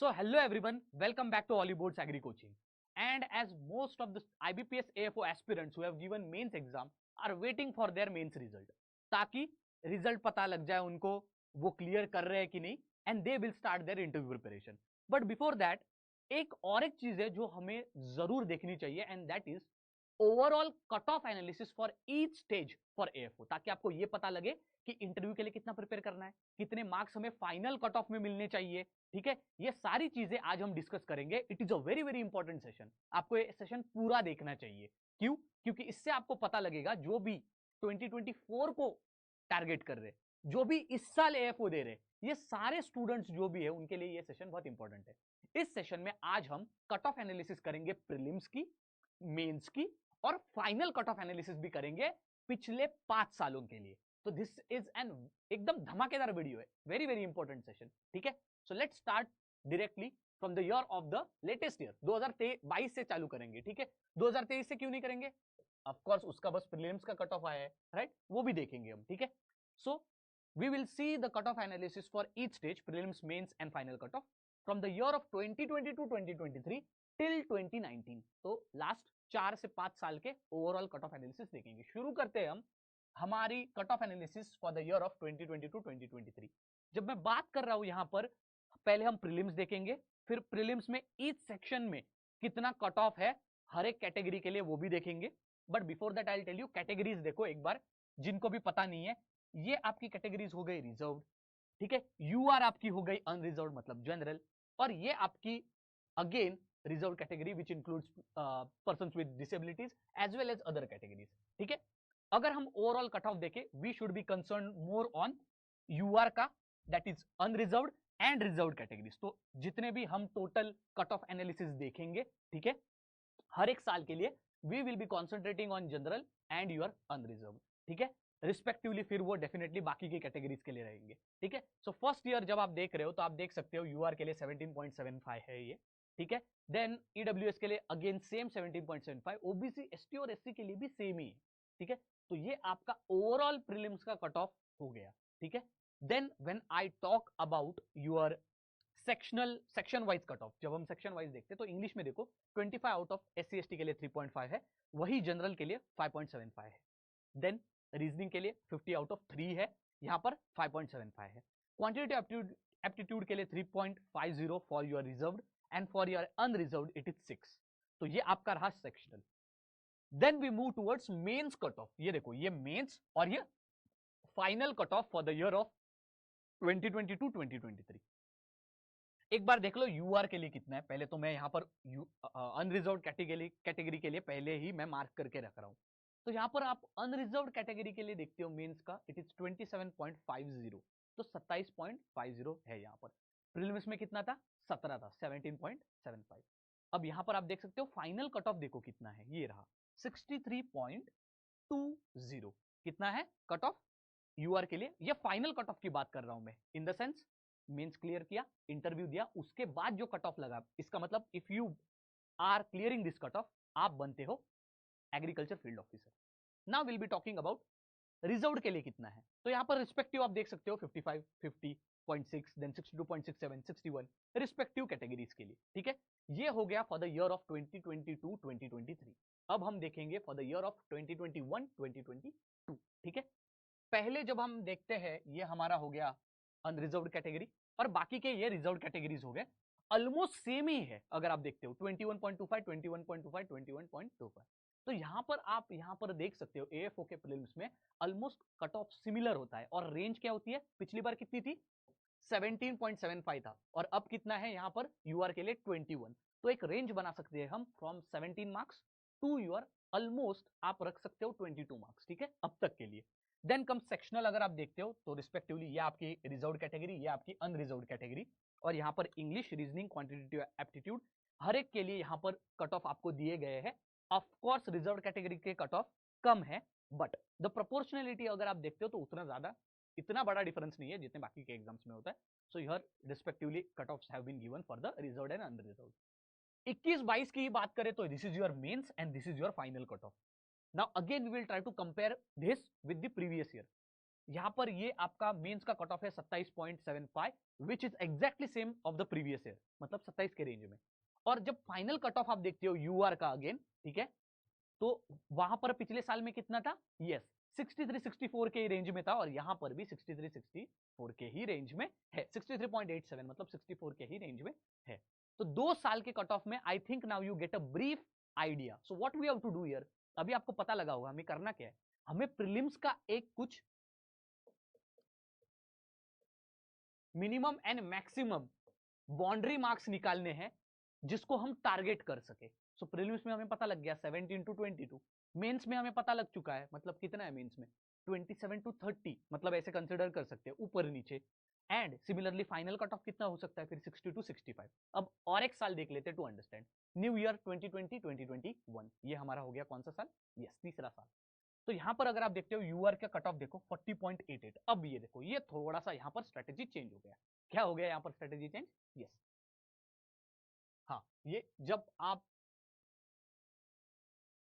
So hello everyone, welcome back to Hollywood's Agri Coaching. And as most of the IBPS AFO aspirants who have given mains exam are waiting for their mains result, ताकि result पता लग जाए उनको वो clear कर रहे हैं कि नहीं, and they will start their interview preparation. But before that, एक और एक चीज है जो हमें जरूर देखनी चाहिए, and that is overall cut off analysis for each stage for AFO, ताकि आपको ये पता लगे कि इंटरव्यू के लिए कितना प्रिपेयर करना है, कितने मार्क्स हमें फाइनल कट ऑफ में मिलने चाहिए। ठीक है, ये सारी चीजें आज हम डिस्कस करेंगे। It is a very very important session, आपको ये सेशन पूरा देखना चाहिए। क्यों? क्योंकि इससे आपको पता लगेगा जो भी 2024 को टारगेट कर रहे, जो भी इस साल एएफओ दे रहे, ये सारे स्टूडेंट्स जो भी है उनके लिए ये सेशन बहुत इंपॉर्टेंट है। इस सेशन में आज हम कट ऑफ एनालिसिस करेंगे प्रीलिम्स की, मेंस की, और फाइनल कट ऑफ एनालिसिस भी करेंगे पिछले 5 सालों के लिए। तो दिस इज एन एकदम धमाकेदार वीडियो है, वेरी वेरी इंपॉर्टेंट सेशन। ठीक है, so let's start directly from the year of the latest year 2022 से चालू करेंगे। ठीक है, 2023 से क्यों नहीं करेंगे? ऑफ कोर्स उसका बस प्रीलिम्स का कट ऑफ आया है, राइट, वो भी देखेंगे हम। ठीक है, सो we will see the cutoff analysis for each stage, prelims, mains and final cutoff from the year of 2022-2023 till 2019। तो लास्ट 4 से 5 साल के ओवरऑल कट ऑफ एनालिसिस देखेंगे। शुरू करते हैं हम हमारी cut off analysis for the year of 2022-2023। जब मैं बात कर रहा हूं यहां पर, पहले हम प्रीलिम्स देखेंगे, फिर प्रीलिम्स में ईच सेक्शन में कितना कट ऑफ है हर एक कैटेगरी के लिए वो भी देखेंगे। But before that I will tell you categories देखो एक बार, जिनको भी पता नहीं है। ये आपकी कैटेगरीज हो गई रिजर्व, ठीक है, यूआर आपकी हो गई अनरिजर्व मतलब जनरल, और ये आपकी again reserve category which includes persons with disabilities as well as other categories. ठीक है, अगर हम ओवरऑल कट ऑफ देखें, we should be concern more on UR का, that is unreserved and reserved categories. तो जितने भी हम टोटल कट ऑफ एनालिसिस देखेंगे, ठीक है, हर एक साल के लिए we will be concentrating on general and your unreserved. ठीक है, रिस्पेक्टिवली फिर वो डेफिनेटली बाकी की कैटेगरीज के लिए रहेंगे। ठीक है, सो फर्स्ट ईयर जब आप देख रहे हो तो आप देख सकते हो यूआर के लिए 17.75 है ये। ठीक है, देन ईडब्ल्यूएस के लिए अगेन सेम 17.75, ओबीसी एसटी और एससी के लिए भी सेम ही है। ठीक है, तो ये आपका ओवरऑल प्रीलिम्स का कट ऑफ हो गया। ठीक है, then when I talk about your section wise cut off, जब हम सेक्शन वाइज देखते हैं तो इंग्लिश में देखो 25 आउट ऑफ एससी एसटी के लिए 3.5 है, वही जनरल के लिए 5.75 है। देन रीजनिंग के लिए 50 आउट ऑफ 3 है, यहां पर 5.75 है। क्वांटिटेटिव एप्टीट्यूड के लिए 3.50 for your reserved and for your unreserved it is 6। तो ये आपका रहा sectional. Then we move towards mains cut off. ये देखो, ये मेंस और ये final cut off for the year of 2022-2023। एक बार देख लो यूआर के लिए कितना है। पहले तो मैं यहां पर अनरिजर्व्ड कैटेगरी के लिए पहले ही मैं मार्क करके रख रहा हूं। तो यहां पर आप अनरिजर्व्ड कैटेगरी के लिए देखते हो मेंस का, इट इज 27.50, तो 27.50 है यहां पर। प्रीलिम्स में कितना था? 17 था, 17.75। अब यहां पर आप देख सकते हो फाइनल कट ऑफ देखो कितना है, ये रहा 63.20। कितना है कट ऑफ यूआर के लिए? ये फाइनल कट ऑफ की बात कर रहा हूं मैं, in the sense mains clear किया, इंटरव्यू दिया, उसके बाद जो कट ऑफ लगा, इसका मतलब if you are clearing this cut off, आप बनते हो agriculture field officer. Now will be talking about reserved के लिए कितना है। तो यहां पर रिस्पेक्टिव आप देख सकते हो 55, 50.6, देन 62.67, 61 रिस्पेक्टिव कैटेगरीज के लिए। ठीक है, ये हो गया फॉर द ईयर ऑफ 2022-2023। अब हम देखेंगे फॉर द ईयर ऑफ 2021-2022। ठीक है, पहले जब हम देखते हैं, ये हमारा हो गया अनरिजर्व्ड कैटेगरी, और बाकी के ये रिजर्व्ड कैटेगरीज हो गए, ऑलमोस्ट सेम ही है। अगर आप देखते हो 21.25, 21.25, 21.25, तो यहां पर आप यहां पर देख सकते हो एएफओ के प्रीलिम्स में ऑलमोस्ट कट ऑफ सिमिलर होता है। और रेंज क्या होती है? पिछली बार कितनी थी? 17.75 था, और अब कितना है यहां पर यूआर के लिए? 21। तो एक रेंज बना सकते हैं हम from 17 marks to UR almost आप रख सकते हो 22 मार्क्स। ठीक है, अब तक के लिए। देन कम सेक्शनल, अगर आप देखते हो तो रिस्पेक्टिवली ये आपकी रिजर्व्ड कैटेगरी, ये आपकी अनरिजर्व्ड कैटेगरी, और यहाँ पर इंग्लिश, रीजनिंग, क्वांटिटेटिव एप्टीट्यूड हर एक के लिए यहाँ पर कट ऑफ आपको दिए गए हैं। ऑफकोर्स रिजर्व्ड कैटेगरी के कट ऑफ कम है, बट द प्रोपोर्शनलिटी अगर आप देखते हो तो उतना ज्यादा इतना बड़ा डिफरेंस नहीं है जितने बाकी के एग्जाम्स में होता है। So here respectively cut offs have been given for the reserved and unreserved. 21-22 की बात करें तो this is your mains and this is your final cut off. Now again we will try to compare this with the previous year. यहां पर ये आपका mains का cut of है 27.75 which is exactly same of the previous year, मतलब 27 के range में। और जब फाइनल कट ऑफ आप देखते हो यूआर का अगेन, ठीक है, तो वहां पर पिछले साल में कितना था, यस 63-64 के रेंज में था, और यहां पर भी 63-64 के ही रेंज में है, 63.87 मतलब 64 के ही रेंज में है। तो 2 साल के कट ऑफ में I think now you get a brief idea. So what we have to do here, अभी आपको पता लगा होगा हमें करना क्या है। हमें प्रीलिम्स का एक कुछ minimum and maximum boundary marks निकालने हैं जिसको हम टारगेट कर सके। सो प्रीलिम्स में हमें पता लग गया 17 to 22, मेंस में हमें पता लग चुका है, मतलब कितना है मेंस में 27 to 30, मतलब ऐसे कंसिडर कर सकते हैं ऊपर नीचे। And similarly final cut of कितना हो सकता है फिर 60 to 65। अब और एक साल देख लेते हैं टू अंडरस्टैंड, न्यू ईयर 2020-2021, ये हमारा हो गया कौन सा साल, यस तीसरा साल। तो यहां पर अगर आप देखते हो यूआर का कट ऑफ देखो 40.88। अब ये देखो ये थोड़ा सा यहां पर स्ट्रेटेजी चेंज हो गया। क्या हो गया यहां पर स्ट्रेटेजी चेंज, यस हाँ, ये जब आप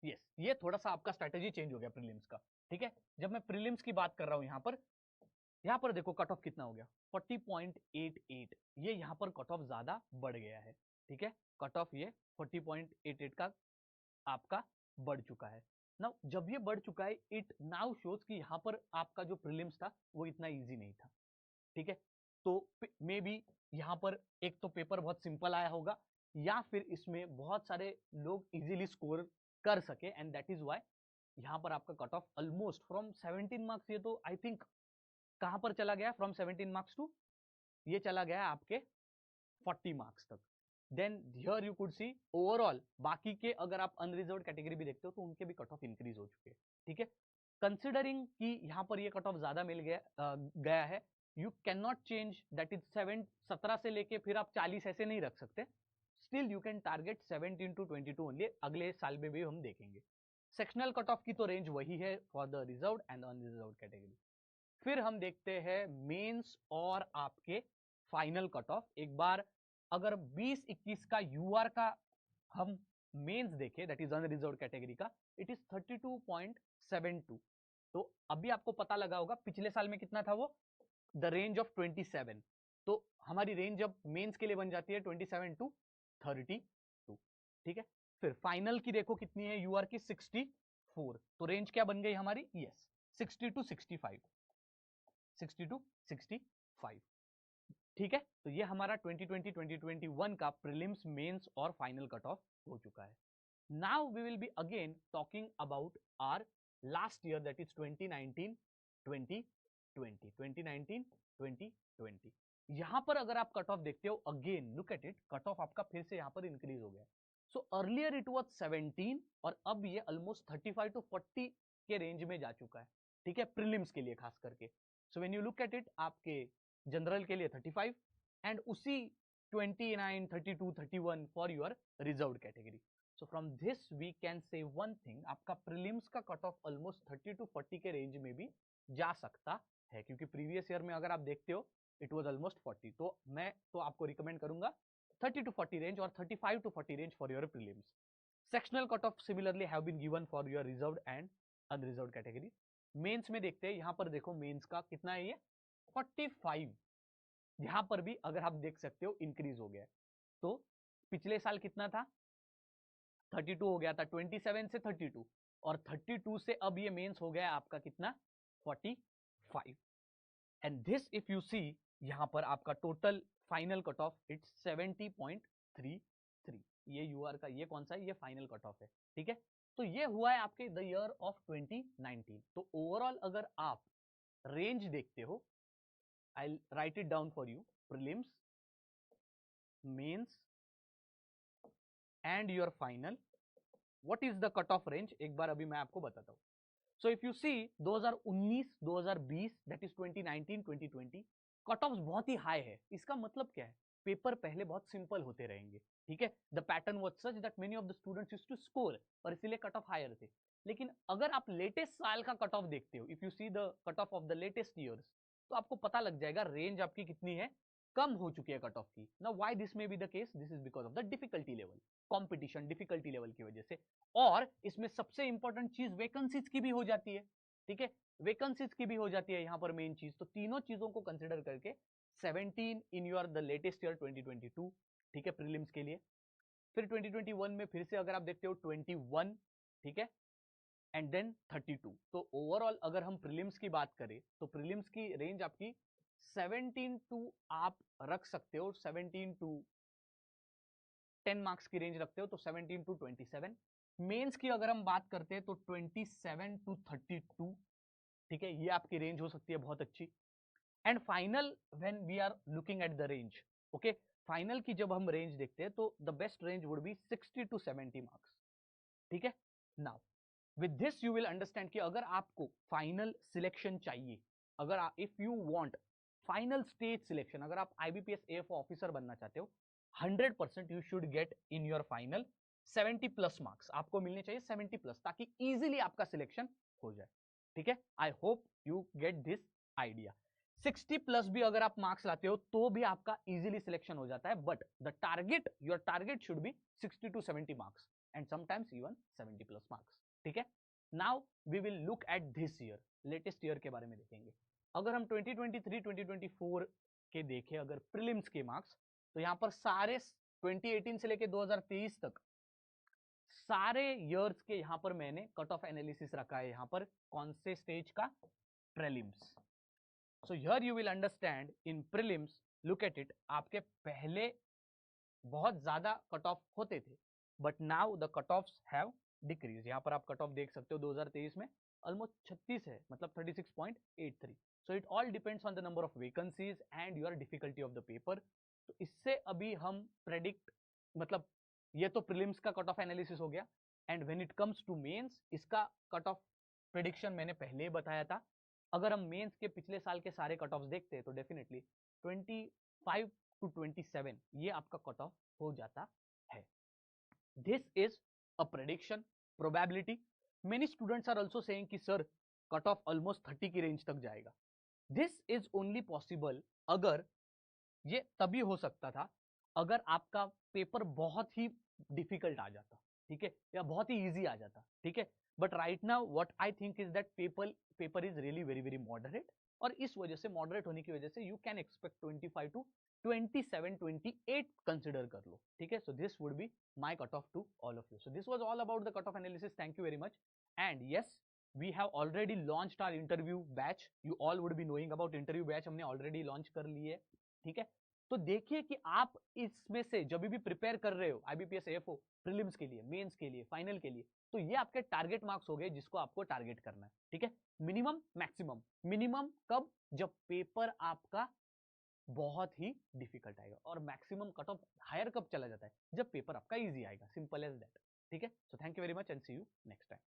यस ये थोड़ा सा आपका स्ट्रेटेजी चेंज हो गया प्रीलिम्स का, ठीक है। जब मैं प्रीलिम्स की बात कर रहा हूं यहां पर देखो कट ऑफ कितना हो गया 40.88, ये यहां पर कट ऑफ ज्यादा बढ़ गया है, ठीक है। कट ऑफ ये 40.88 का आपका बढ़ चुका है। नाउ जब ये बढ़ चुका है इट नाउ शोज कि यहां पर आपका जो प्रीलिम्स था वो इतना इजी नहीं था, ठीक है। तो मे बी यहां पर एक तो पेपर बहुत सिंपल आया होगा, या फिर इसमें बहुत सारे लोग इजीली स्कोर कर सके, एंड दैट इज व्हाई यहां पर आपका cut off almost from 17 marks, ये तो आई थिंक कहां पर चला गया फ्रॉम 17 मार्क्स टू ये चला गया आपके 40 मार्क्स तक। Then here you could see overall बाकी के अगर आप अनरिजर्व कैटेगरी भी देखते हो तो उनके भी कट ऑफ इंक्रीज हो चुके हैं, ठीक है। कंसिडरिंग कि यहां पर ये कट ऑफ ज्यादा मिल गया है, you can not change that is 17 से लेके फिर आप 40 ऐसे नहीं रख सकते। Still you can target 17 to 22 only, अगले साल में भी हम देखेंगे। सेक्शनल कट ऑफ की तो रेंज वही है for the reserve and unreserve category. फिर हम देखते हैं मेंस और आपके फाइनल कट ऑफ। एक बार अगर 20-21 का यूआर का हम मेंस देखें दैट इज अनरिजर्व कैटेगरी का, इट इज 32.72। तो अभी आपको पता लगा होगा पिछले साल में कितना था वो, द रेंज ऑफ 27। तो हमारी रेंज अब मेंस के लिए बन जाती है 27 to 32, ठीक है। फिर फाइनल की देखो कितनी है यूआर की 64, तो रेंज क्या बन गई हमारी, यस 60 to 65, 60 to 65, ठीक है। तो ये हमारा 2020-2021 का प्रीलिम्स मेंस और फाइनल कट ऑफ हो चुका है। Now we will be again talking about our last year that is 2019-2020 यहां पर अगर आप कट ऑफ देखते हो again look at it, cut off आपका फिर से यहां पर इंक्रीज हो गया। सो अर्लियर इट वाज 17 और अब ये ऑलमोस्ट 35 to 40 के रेंज में जा चुका है, ठीक है, प्रीलिम्स के लिए खास करके। So when you look at it आपके जनरल के लिए 35 एंड उसी 29, 32, 31 for your reserved category. So from this we can say one thing, आपका प्रीलिम्स का कट ऑफ ऑलमोस्ट 30 to 40 के रेंज में भी जा सकता है, क्योंकि प्रीवियस ईयर में अगर आप देखते हो इट वाज ऑलमोस्ट 40। तो मैं तो आपको रिकमेंड करूंगा 30 to 40 रेंज और 35 to 40 range for your prelims. Sectional cut off similarly have been given for your reserved and unreserved category. Mains में देखते हैं, यहां पर देखो मेंस का कितना है ये 45, यहां पर भी अगर आप देख सकते हो इंक्रीज हो गया है। तो पिछले साल कितना था 32 हो गया था, 27 से 32, और 32 से अब ये मेंस हो गया आपका कितना 45। And this if you see यहां पर आपका total final cut of its 70.33, ये यूआर का ये कौन सा है, ये फाइनल कट ऑफ है, ठीक है। तो ये हुआ है आपके द ईयर ऑफ 2019। तो ओवरऑल अगर आप रेंज देखते हो, I'll write it down for you, prelims, mains and your final, what is the cutoff range, एक बार अभी मैं आपको बताता हूँ। So if you see 2019, 2020 that is 2019, 2020 cut offs बहुत ही हाई है। इसका मतलब क्या है, पेपर पहले बहुत सिंपल होते रहेंगे, ठीक है। The pattern was such that many of the students used to score, और इसीलिए कट ऑफ हायर थे। लेकिन अगर आप लेटेस्ट साल का कट ऑफ देखते हो, if you see the cut of the latest years, तो आपको पता लग जाएगा रेंज आपकी कितनी है, कम हो चुकी है कट ऑफ की। Now why this may be the case, this is because of the difficulty level, competition difficulty level की वजह से। और इसमें सबसे इंपॉर्टेंट चीज वैकेंसीज की भी हो जाती है। ठीक है, वैकेंसीज की भी हो जाती है यहाँ पर मेन चीज। तो तीनों चीजों को कंसिडर करके 17 in your the latest year 2022, ठीक है, प्रीलिम्स के लिए। फिर 2021 में फिर से अगर आप देखते हो 21, ठीक है, एंड देन 32। तो ओवरऑल अगर हम प्रीलिम्स की बात करें तो प्रीलिम्स की रेंज आपकी 17 टू आप रख सकते हो, 17 टू 10 मार्क्स की रेंज रखते हो तो 17 टू 27। मेंस की अगर हम बात करते हैं तो 27 टू 32, ठीक है, ये आपकी रेंज हो सकती है बहुत अच्छी। And final when we are looking at the range, okay, final की जब हम रेंज देखते हैं तो the best range would be 60 to 70 marks, ठीक है। Now with this you will understand कि अगर आपको फाइनल सिलेक्शन चाहिए, अगर if you want final stage selection, अगर आप आईबीपीएस एएफओ ऑफिसर बनना चाहते हो, 100% you should get in your final 70 plus marks आपको मिलने चाहिए, 70 प्लस, ताकि इजीली आपका सिलेक्शन हो जाए, ठीक है। I hope you get this idea. 60 plus भी अगर आप मार्क्स लाते हो तो भी आपका इजीली सिलेक्शन हो जाता है, but the target, your target should be 60 to 70 marks and sometimes even 70 plus marks, ठीक है। Now we will look at this year, latest year के बारे में देखेंगे। अगर हम 2023 2024 के देखें अगर प्रीलिम्स के मार्क्स, तो यहां पर सारे 2018 से लेके 2023 तक सारे ईयर्स के यहां पर मैंने कट ऑफ एनालिसिस रखा है, यहां पर कौन से स्टेज का, prelims. So here you will understand in prelims, look at it, आपके पहले बहुत ज्यादा कट ऑफ होते थे, but now the cut of have decrease. यहां पर आप कट ऑफ देख सकते हो 2023 में ऑलमोस्ट 36 है, मतलब 36.83। So it all depends on the number of vacancies and your difficulty of the paper. तो इससे अभी हम प्रेडिक्ट, मतलब ये तो प्रीलिम्स का कट ऑफ एनालिसिस हो गया, and when it comes to mains, इसका कट ऑफ प्रेडिक्शन मैंने पहले ही बताया था। अगर हम मेंस के पिछले साल के सारे कट ऑफ देखते हैं तो डेफिनेटली 25 टू 27 ये आपका कट ऑफ हो जाता है। This is a prediction, probability. Many students are also saying कि सर कट ऑफ ऑलमोस्ट 30 की रेंज तक जाएगा। दिस इज ओनली पॉसिबल, अगर ये तभी हो सकता था अगर आपका पेपर बहुत ही डिफिकल्ट आ जाता, ठीक है, या बहुत ही इजी आ जाता, ठीक है। But right now what I think is that paper is really very very moderate, और इस वजह से, मॉडरेट होने की वजह से, you can expect 25 to 27 28 consider कर लो, ठीक है। So this would be my cut off to all of you. So this was all about the cut off analysis. Thank you very much. And yes, we have already launched our interview batch. You all would be knowing about interview batch, हमने already launch कर ली है, ठीक है। तो देखिए कि आप इसमें से जब भी प्रिपेयर कर रहे हो आईबीपीएस एएफओ प्रीलिम्स के लिए, मेंस के लिए, फाइनल के लिए, तो ये आपके टारगेट मार्क्स हो गए जिसको आपको टारगेट करना है, ठीक है। मिनिमम मैक्सिमम, मिनिमम कब, जब पेपर आपका बहुत ही डिफिकल्ट आएगा, और मैक्सिमम कट ऑफ हायर कब चला जाता है, जब पेपर आपका इजी आएगा, सिंपल एज दैट, ठीक है। So thank you very much and see you next time.